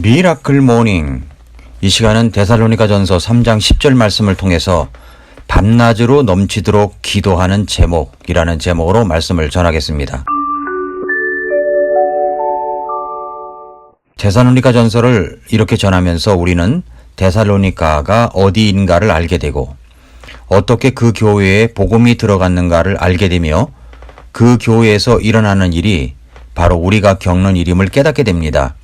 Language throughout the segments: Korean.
미라클 모닝. 이 시간은 데살로니가전서 3장 10절 말씀을 통해서 밤낮으로 넘치도록 기도하는 제목이라는 제목으로 말씀을 전하겠습니다. 데살로니가전서를 이렇게 전하면서 우리는 데살로니가가 어디인가를 알게 되고 어떻게 그 교회에 복음이 들어갔는가를 알게 되며 그 교회에서 일어나는 일이 바로 우리가 겪는 일임을 깨닫게 됩니다.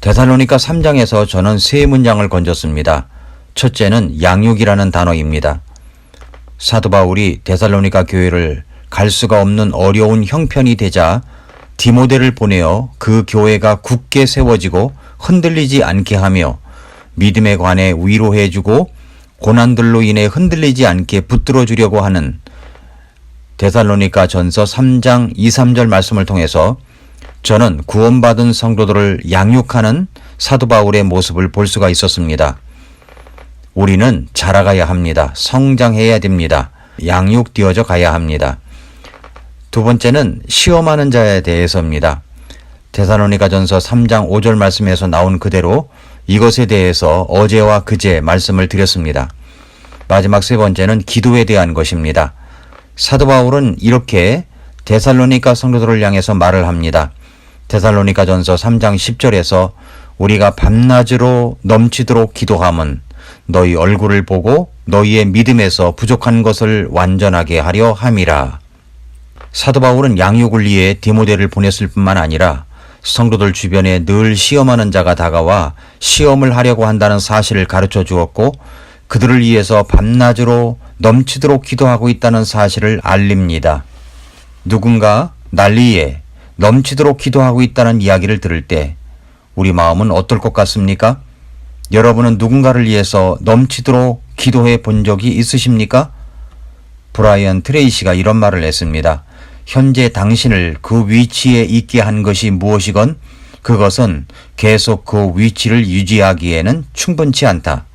데살로니가 3장에서 저는 세 문장을 건졌습니다. 첫째는 양육이라는 단어입니다. 사도 바울이 데살로니가 교회를 갈 수가 없는 어려운 형편이 되자 디모데를 보내어 그 교회가 굳게 세워지고 흔들리지 않게 하며 믿음에 관해 위로해주고 고난들로 인해 흔들리지 않게 붙들어 주려고 하는 데살로니가 전서 3장 2, 3절 말씀을 통해서 저는 구원받은 성도들을 양육하는 사도 바울의 모습을 볼 수가 있었습니다. 우리는 자라가야 합니다. 성장해야 됩니다. 양육되어져 가야 합니다. 두 번째는 시험하는 자에 대해서입니다. 데살로니가전서 3장 5절 말씀에서 나온 그대로 이것에 대해서 어제와 그제 말씀을 드렸습니다. 마지막 세 번째는 기도에 대한 것입니다. 사도 바울은 이렇게 데살로니가 성도들을 향해서 말을 합니다. 데살로니가전서 3장 10절에서 우리가 밤낮으로 넘치도록 기도함은 너희 얼굴을 보고 너희의 믿음에서 부족한 것을 완전하게 하려 함이라. 사도 바울은 양육을 위해 디모데를 보냈을 뿐만 아니라 성도들 주변에 늘 시험하는 자가 다가와 시험을 하려고 한다는 사실을 가르쳐 주었고 그들을 위해서 밤낮으로 넘치도록 기도하고 있다는 사실을 알립니다. 누군가 날 위해 넘치도록 기도하고 있다는 이야기를 들을 때 우리 마음은 어떨 것 같습니까? 여러분은 누군가를 위해서 넘치도록 기도해 본 적이 있으십니까? 브라이언 트레이시가 이런 말을 했습니다. 현재 당신을 그 위치에 있게 한 것이 무엇이건 그것은 계속 그 위치를 유지하기에는 충분치 않다.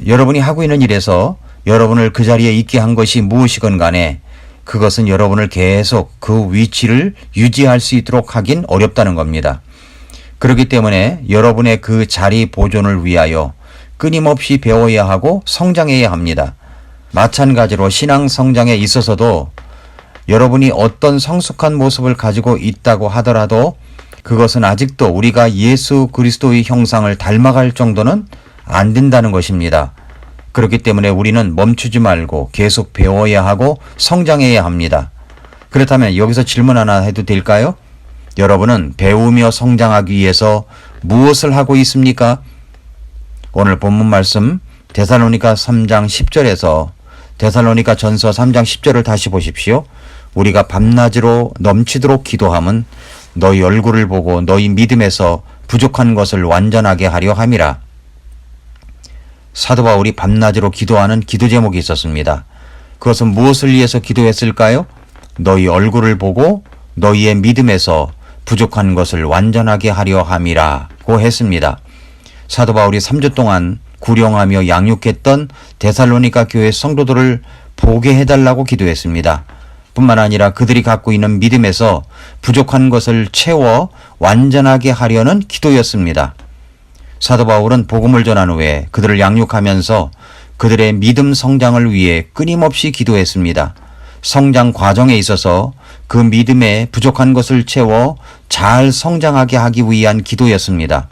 여러분이 하고 있는 일에서 여러분을 그 자리에 있게 한 것이 무엇이건 간에 그것은 여러분을 계속 그 위치를 유지할 수 있도록 하긴 어렵다는 겁니다. 그렇기 때문에 여러분의 그 자리 보존을 위하여 끊임없이 배워야 하고 성장해야 합니다. 마찬가지로 신앙 성장에 있어서도 여러분이 어떤 성숙한 모습을 가지고 있다고 하더라도 그것은 아직도 우리가 예수 그리스도의 형상을 닮아갈 정도는 안 된다는 것입니다. 그렇기 때문에 우리는 멈추지 말고 계속 배워야 하고 성장해야 합니다. 그렇다면 여기서 질문 하나 해도 될까요? 여러분은 배우며 성장하기 위해서 무엇을 하고 있습니까? 오늘 본문 말씀 데살로니가 3장 10절에서 데살로니가 전서 3장 10절을 다시 보십시오. 우리가 밤낮으로 넘치도록 기도함은 너희 얼굴을 보고 너희 믿음에서 부족한 것을 완전하게 하려 함이라. 사도 바울이 밤낮으로 기도하는 기도 제목이 있었습니다. 그것은 무엇을 위해서 기도했을까요? 너희 얼굴을 보고 너희의 믿음에서 부족한 것을 완전하게 하려 함이라고 했습니다. 사도 바울이 3주 동안 구령하며 양육했던 데살로니가 교회 성도들을 보게 해달라고 기도했습니다. 뿐만 아니라 그들이 갖고 있는 믿음에서 부족한 것을 채워 완전하게 하려는 기도였습니다. 사도 바울은 복음을 전한 후에 그들을 양육하면서 그들의 믿음 성장을 위해 끊임없이 기도했습니다. 성장 과정에 있어서 그 믿음에 부족한 것을 채워 잘 성장하게 하기 위한 기도였습니다.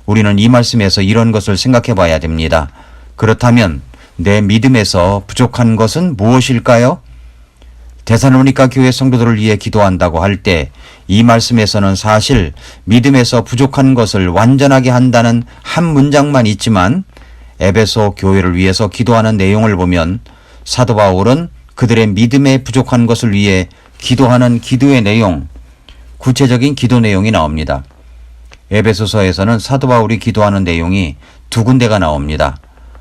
우리는 이 말씀에서 이런 것을 생각해 봐야 됩니다. 그렇다면 내 믿음에서 부족한 것은 무엇일까요? 데살로니가 교회 성도들을 위해 기도한다고 할 때 이 말씀에서는 사실 믿음에서 부족한 것을 완전하게 한다는 한 문장만 있지만 에베소 교회를 위해서 기도하는 내용을 보면 사도 바울은 그들의 믿음에 부족한 것을 위해 기도하는 기도의 내용, 구체적인 기도 내용이 나옵니다. 에베소서에서는 사도 바울이 기도하는 내용이 두 군데가 나옵니다.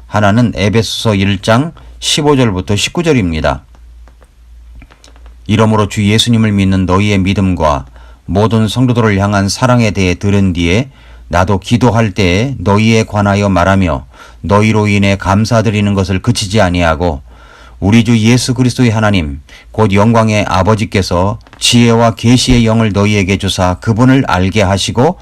하나는 에베소서 1장 15절부터 19절입니다. 이러므로 주 예수님을 믿는 너희의 믿음과 모든 성도들을 향한 사랑에 대해 들은 뒤에 나도 기도할 때에 너희에 관하여 말하며 너희로 인해 감사드리는 것을 그치지 아니하고 우리 주 예수 그리스도의 하나님 곧 영광의 아버지께서 지혜와 계시의 영을 너희에게 주사 그분을 알게 하시고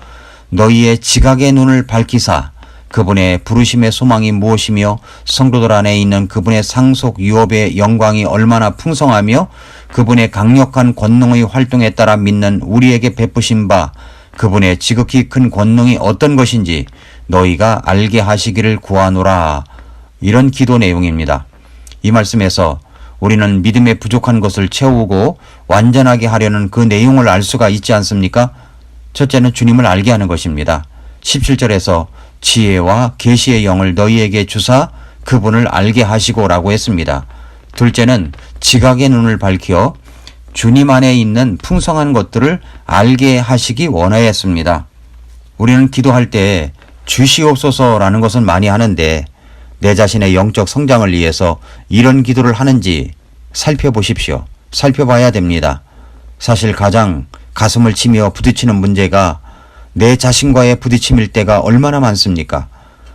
너희의 지각의 눈을 밝히사 그분의 부르심의 소망이 무엇이며 성도들 안에 있는 그분의 상속 유업의 영광이 얼마나 풍성하며 그분의 강력한 권능의 활동에 따라 믿는 우리에게 베푸신 바 그분의 지극히 큰 권능이 어떤 것인지 너희가 알게 하시기를 구하노라. 이런 기도 내용입니다. 이 말씀에서 우리는 믿음에 부족한 것을 채우고 완전하게 하려는 그 내용을 알 수가 있지 않습니까? 첫째는 주님을 알게 하는 것입니다. 17절에서 지혜와 계시의 영을 너희에게 주사 그분을 알게 하시고 라고 했습니다. 둘째는 지각의 눈을 밝혀 주님 안에 있는 풍성한 것들을 알게 하시기 원하였습니다. 우리는 기도할 때 주시옵소서라는 것은 많이 하는데 내 자신의 영적 성장을 위해서 이런 기도를 하는지 살펴보십시오. 살펴봐야 됩니다. 사실 가장 가슴을 치며 부딪히는 문제가 내 자신과의 부딪힘일 때가 얼마나 많습니까?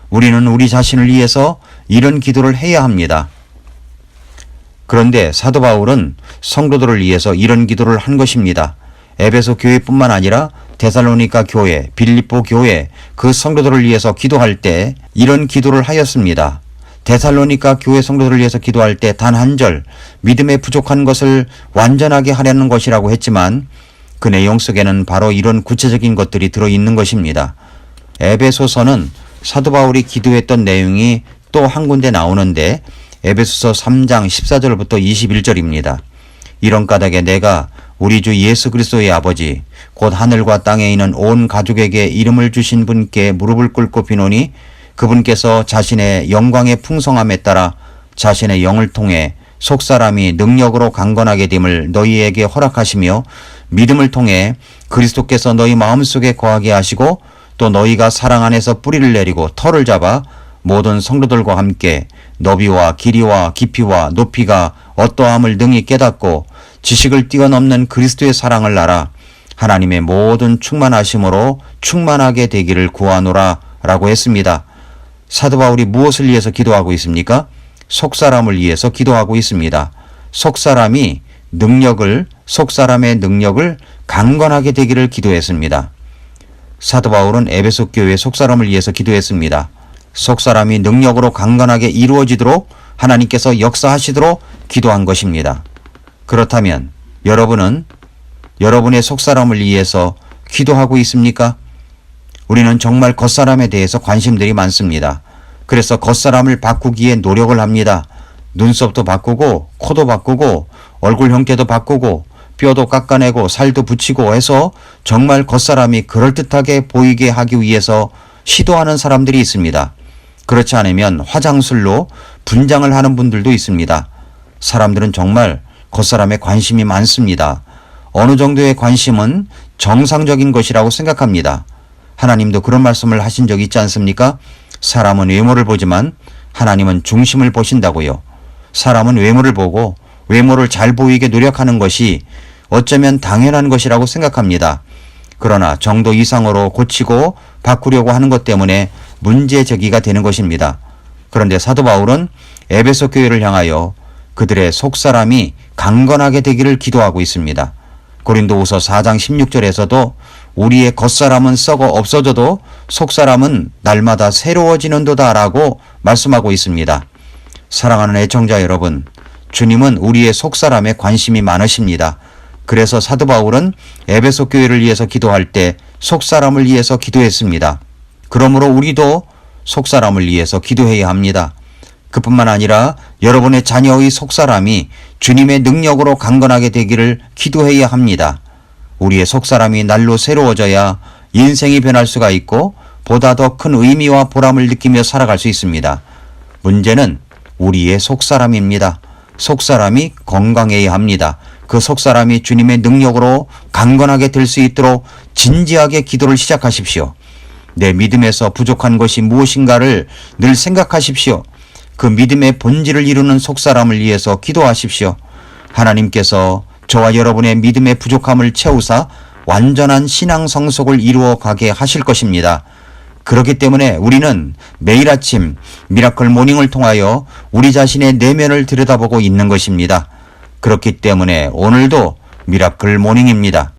우리는 우리 자신을 위해서 이런 기도를 해야 합니다. 그런데 사도 바울은 성도들을 위해서 이런 기도를 한 것입니다. 에베소 교회뿐만 아니라 데살로니가 교회, 빌립보 교회, 그 성도들을 위해서 기도할 때 이런 기도를 하였습니다. 데살로니가 교회 성도들을 위해서 기도할 때 단 한 절 믿음에 부족한 것을 완전하게 하려는 것이라고 했지만 그 내용 속에는 바로 이런 구체적인 것들이 들어있는 것입니다. 에베소서는 사도 바울이 기도했던 내용이 또 한 군데 나오는데 에베소서 3장 14절부터 21절입니다. 이런 까닭에 내가 우리 주 예수 그리스도의 아버지 곧 하늘과 땅에 있는 온 가족에게 이름을 주신 분께 무릎을 꿇고 비노니 그분께서 자신의 영광의 풍성함에 따라 자신의 영을 통해 속사람이 능력으로 강건하게 됨을 너희에게 허락하시며 믿음을 통해 그리스도께서 너희 마음속에 거하게 하시고 또 너희가 사랑 안에서 뿌리를 내리고 터를 잡아 모든 성도들과 함께 너비와 길이와 깊이와 높이가 어떠함을 능히 깨닫고 지식을 뛰어넘는 그리스도의 사랑을 알아 하나님의 모든 충만하심으로 충만하게 되기를 구하노라 라고 했습니다. 사도 바울이 무엇을 위해서 기도하고 있습니까? 속사람을 위해서 기도하고 있습니다. 속사람의 능력을 강건하게 되기를 기도했습니다. 사도 바울은 에베소 교회 속사람을 위해서 기도했습니다. 속사람이 능력으로 강건하게 이루어지도록 하나님께서 역사하시도록 기도한 것입니다. 그렇다면 여러분은 여러분의 속사람을 위해서 기도하고 있습니까? 우리는 정말 겉사람에 대해서 관심들이 많습니다. 그래서 겉사람을 바꾸기에 노력을 합니다. 눈썹도 바꾸고 코도 바꾸고 얼굴 형태도 바꾸고 뼈도 깎아내고 살도 붙이고 해서 정말 겉사람이 그럴듯하게 보이게 하기 위해서 시도하는 사람들이 있습니다. 그렇지 않으면 화장술로 분장을 하는 분들도 있습니다. 사람들은 정말 겉사람에 관심이 많습니다. 어느 정도의 관심은 정상적인 것이라고 생각합니다. 하나님도 그런 말씀을 하신 적이 있지 않습니까? 사람은 외모를 보지만 하나님은 중심을 보신다고요. 사람은 외모를 보고 외모를 잘 보이게 노력하는 것이 어쩌면 당연한 것이라고 생각합니다. 그러나 정도 이상으로 고치고 바꾸려고 하는 것 때문에 문제 제기가 되는 것입니다. 그런데 사도 바울은 에베소 교회를 향하여 그들의 속사람이 강건하게 되기를 기도하고 있습니다. 고린도후서 4장 16절에서도 우리의 겉사람은 썩어 없어져도 속사람은 날마다 새로워지는도다 라고 말씀하고 있습니다. 사랑하는 애청자 여러분, 주님은 우리의 속사람에 관심이 많으십니다. 그래서 사도 바울은 에베소 교회를 위해서 기도할 때 속사람을 위해서 기도했습니다. 그러므로 우리도 속사람을 위해서 기도해야 합니다. 그뿐만 아니라 여러분의 자녀의 속사람이 주님의 능력으로 강건하게 되기를 기도해야 합니다. 우리의 속사람이 날로 새로워져야 인생이 변할 수가 있고 보다 더 큰 의미와 보람을 느끼며 살아갈 수 있습니다. 문제는 우리의 속사람입니다. 속사람이 건강해야 합니다. 그 속사람이 주님의 능력으로 강건하게 될 수 있도록 진지하게 기도를 시작하십시오. 내 믿음에서 부족한 것이 무엇인가를 늘 생각하십시오. 그 믿음의 본질을 이루는 속사람을 위해서 기도하십시오. 하나님께서 저와 여러분의 믿음의 부족함을 채우사 완전한 신앙 성숙을 이루어 가게 하실 것입니다. 그렇기 때문에 우리는 매일 아침 미라클 모닝을 통하여 우리 자신의 내면을 들여다보고 있는 것입니다. 그렇기 때문에 오늘도 미라클 모닝입니다.